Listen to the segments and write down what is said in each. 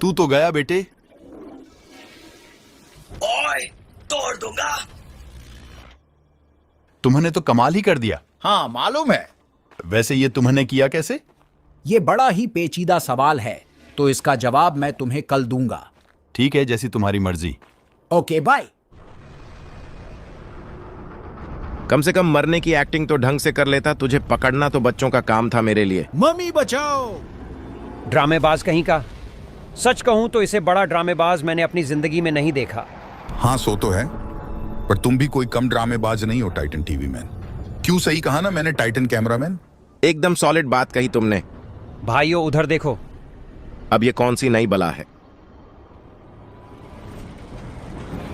तू तो गया बेटे। ओए, तोड़ दूंगा। तुमने तो कमाल ही कर दिया। हाँ मालूम है। वैसे ये तुमने किया कैसे? ये बड़ा ही पेचीदा सवाल है, तो इसका जवाब मैं तुम्हें कल दूंगा। ठीक है, जैसी तुम्हारी मर्जी। Okay bye. कम से कम मरने की एक्टिंग तो ढंग से कर लेता। तुझे पकड़ना तो बच्चों का काम था मेरे लिए। मम्मी बचाओ। ड्रामेबाज कहीं का। सच कहूं तो इसे बड़ा ड्रामेबाज मैंने अपनी जिंदगी में नहीं देखा। हाँ सो तो है, पर तुम भी कोई कम ड्रामेबाज नहीं हो टाइटन टीवी मैन। क्यों सही कहा ना मैंने, टाइटन कैमरामैन। एकदम सॉलिड बात कही तुमने। भाइयों उधर देखो। अब ये कौन सी नई बला है?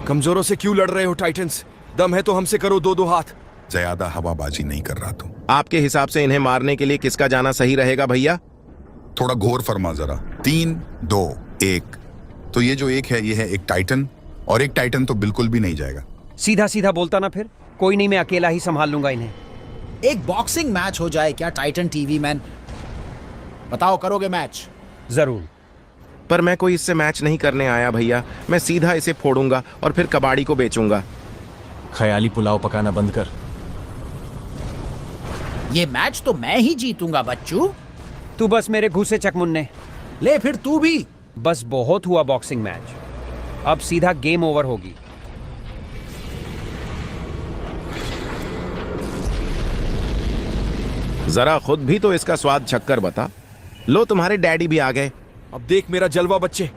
कमजोरों से क्यों लड़ रहे हो टाइटन्स? दम है तो हमसे करो दो दो हाथ। ज्यादा हवाबाजी नहीं कर रहा तू। आपके हिसाब से इन्हें मारने के लिए किसका जाना सही रहेगा भैया? थोड़ा घोर फरमा जरा। 3, 2, 1। तो ये जो एक है, ये है एक टाइटन, और एक टाइटन तो बिल्कुल भी नहीं जाएगा। सीधा सीधा बोलता ना फिर। कोई नहीं, मैं अकेला ही संभाल लूंगा इन्हें। एक बॉक्सिंग मैच हो जाए क्या टाइटन टीवी मैन? बताओ, करोगे मैच? जरूर। पर मैं कोई इससे मैच नहीं करने आया भैया। मैं सीधा इसे फोड़ूंगा और फिर कबाड़ी को बेचूंगा। ख्याली पुलाव पकाना बंद कर। ये मैच तो मैं ही जीतूंगा बच्चू। तू बस मेरे घुसे चकमुन्ने। ले फिर तू भी। बस बहुत हुआ बॉक्सिंग मैच, अब सीधा गेम ओवर होगी। जरा खुद भी तो इसका स्वाद चखकर बता। लो, तुम्हारे डैडी भी आ गए। अब देख मेरा जलवा बच्चे।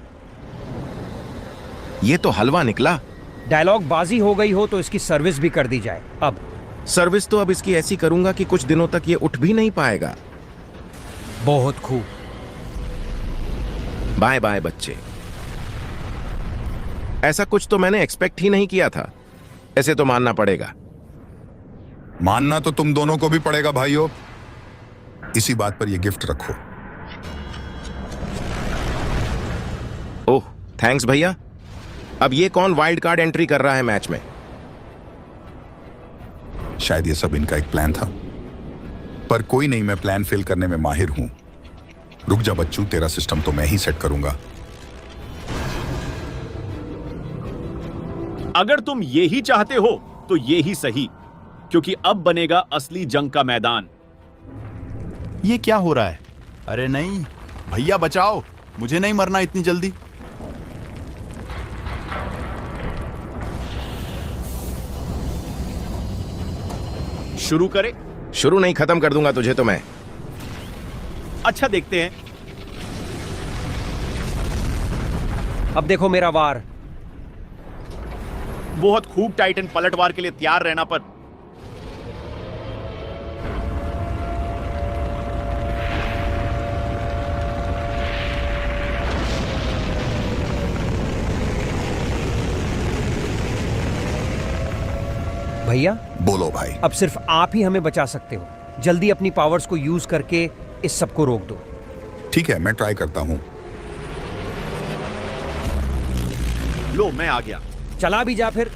ये तो हलवा निकला। डायलॉग बाजी हो गई हो तो इसकी सर्विस भी कर दी जाए। अब सर्विस तो अब इसकी ऐसी करूंगा कि कुछ दिनों तक ये उठ भी नहीं पाएगा। बहुत खूब। बाय बाय बच्चे। ऐसा कुछ तो मैंने एक्सपेक्ट ही नहीं किया था। ऐसे तो मानना पड़ेगा। मानना तो तुम दोनों को भी पड़ेगा भाइयों। इसी बात पर यह गिफ्ट रखो। ओह थैंक्स भैया। अब ये कौन वाइल्ड कार्ड एंट्री कर रहा है मैच में? शायद ये सब इनका एक प्लान था, पर कोई नहीं, मैं प्लान फेल करने में माहिर हूं। रुक जा बच्चू, तेरा सिस्टम तो मैं ही सेट करूंगा। अगर तुम ये ही चाहते हो तो ये ही सही, क्योंकि अब बनेगा असली जंग का मैदान। ये क्या हो रहा है? अरे नहीं भैया, बचाओ, मुझे नहीं मरना इतनी जल्दी। शुरू करें? शुरू नहीं, खत्म कर दूंगा तुझे तो मैं। अच्छा देखते हैं। अब देखो मेरा वार। बहुत खूब टाइटन, पलटवार के लिए तैयार रहना। पर भैया बोलो भाई। अब सिर्फ आप ही हमें बचा सकते हो। जल्दी अपनी पावर्स को यूज करके इस सबको रोक दो। ठीक है, मैं ट्राई करता हूं। लो, मैं आ गया। चला भी जा फिर।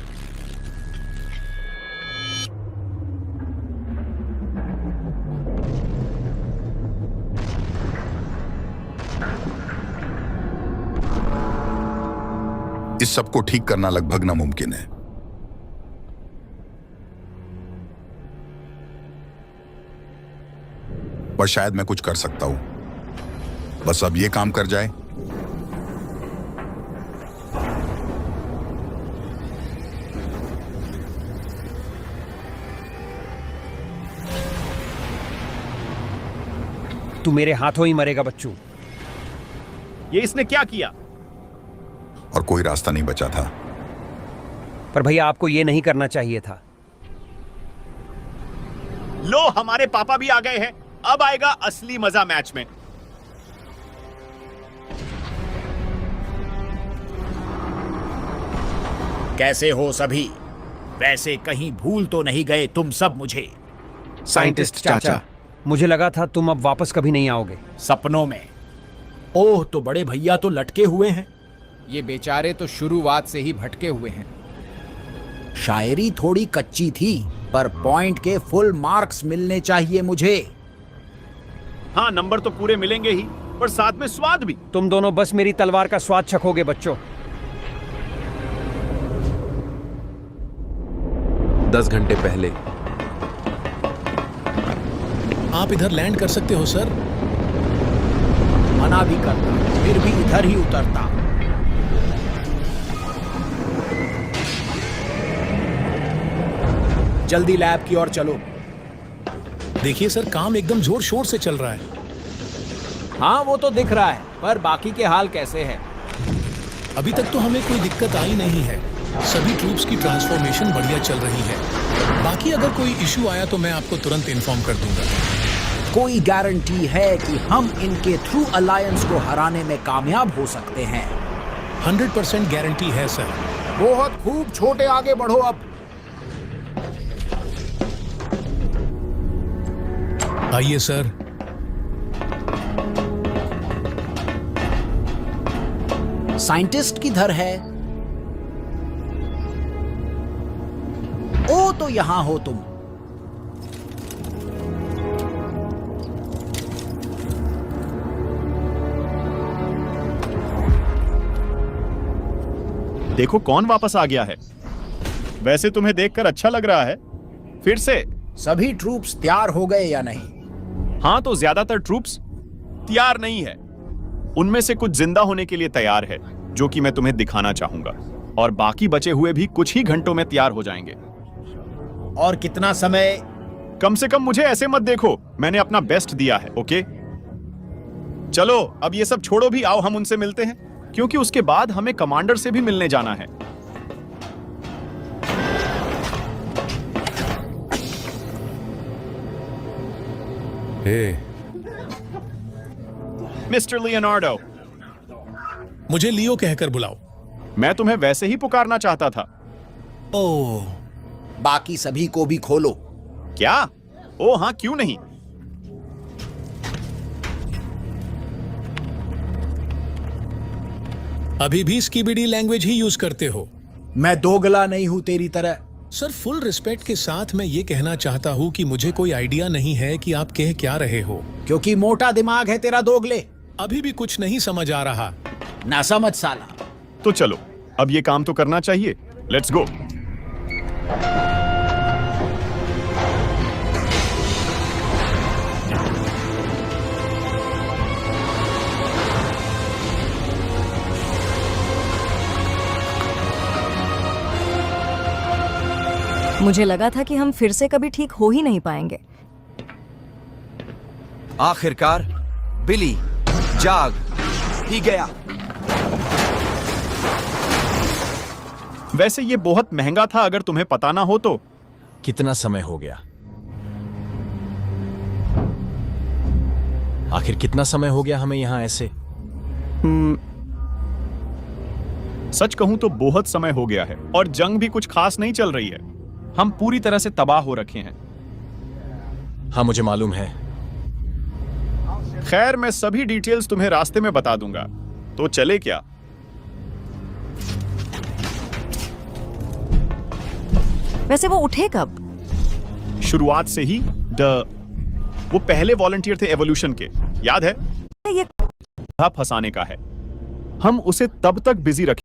इस सबको ठीक करना लगभग नामुमकिन है। पर शायद मैं कुछ कर सकता हूं। बस अब ये काम कर जाए। तू मेरे हाथों ही मरेगा बच्चू। ये इसने क्या किया? और कोई रास्ता नहीं बचा था। पर भैया आपको ये नहीं करना चाहिए था। लो, हमारे पापा भी आ गए हैं। अब आएगा असली मजा मैच में। कैसे हो सभी? वैसे कहीं भूल तो नहीं गए तुम सब मुझे? साइंटिस्ट चाचा। मुझे लगा था तुम अब वापस कभी नहीं आओगे। सपनों में। ओह, तो बड़े भैया तो लटके हुए हैं। ये बेचारे तो शुरुआत से ही भटके हुए हैं। शायरी थोड़ी कच्ची थी, पर पॉइंट के फुल मार्क्स मिलने चाहिए मुझे। हाँ, नंबर तो पूरे मिलेंगे ही। और साथ में स्वाद भी। तुम दोनों बस मेरी तलवार का स्वाद चखोगे बच्चों। 10 घंटे पहले। आप इधर लैंड कर सकते हो सर। मना भी करता, फिर भी इधर ही उतरता। जल्दी लैब की ओर चलो। देखिए सर, काम एकदम जोर शोर से चल रहा है। हाँ वो तो दिख रहा है, पर बाकी के हाल कैसे हैं? अभी तक तो हमें कोई दिक्कत आई नहीं है। सभी ट्रूप्स की ट्रांसफॉर्मेशन बढ़िया चल रही है। बाकी अगर कोई इशू आया तो मैं आपको तुरंत इन्फॉर्म कर दूंगा। कोई गारंटी है कि हम इनके थ्रू अलायंस को हराने में कामयाब हो सकते हैं? 100% गारंटी है सर। बहुत खूब, छोटे आगे बढ़ो अब। आइए सर। साइंटिस्ट किधर है? ओ तो यहां हो तुम। देखो कौन वापस आ गया है। वैसे तुम्हें देखकर अच्छा लग रहा है। फिर से सभी ट्रूप्स तैयार हो गए या नहीं? हाँ, तो ज्यादातर ट्रूप्स तैयार नहीं है। उनमें से कुछ जिंदा होने के लिए तैयार है, जो कि मैं तुम्हें दिखाना चाहूंगा, और बाकी बचे हुए भी कुछ ही घंटों में तैयार हो जाएंगे। और कितना समय? कम से कम मुझे ऐसे मत देखो, मैंने अपना बेस्ट दिया है। ओके चलो अब ये सब छोड़ो भी, आओ हम उनसे मिलते हैं, क्योंकि उसके बाद हमें कमांडर से भी मिलने जाना है। Mister Leonardo. मुझे लियो कहकर बुलाओ। मैं तुम्हें वैसे ही पुकारना चाहता था। ओह, बाकी सभी को भी खोलो। क्या? ओ हाँ, क्यों नहीं। अभी भी स्कीबिडी लैंग्वेज ही यूज करते हो? मैं दोगला नहीं हूं तेरी तरह। सर, फुल रिस्पेक्ट के साथ मैं ये कहना चाहता हूँ कि मुझे कोई आइडिया नहीं है कि आप कह क्या रहे हो। क्योंकि मोटा दिमाग है तेरा दोगले। अभी भी कुछ नहीं समझ आ रहा। ना समझ साला। तो चलो अब ये काम तो करना चाहिए। Let's go. मुझे लगा था कि हम फिर से कभी ठीक हो ही नहीं पाएंगे। आखिरकार बिली जाग ही गया। वैसे ये बहुत महंगा था, अगर तुम्हें पता ना हो तो। कितना समय हो गया? आखिर कितना समय हो गया हमें यहां ऐसे? सच कहूं तो बहुत समय हो गया है, और जंग भी कुछ खास नहीं चल रही है। हम पूरी तरह से तबाह हो रखे हैं। हाँ, मुझे मालूम है। खैर, मैं सभी डिटेल्स तुम्हें रास्ते में बता दूंगा। तो चले क्या? वैसे वो उठे कब? शुरुआत से ही वो पहले वॉलंटियर थे एवोल्यूशन के, याद है? ये फंसाने का है। हम उसे तब तक बिजी रखें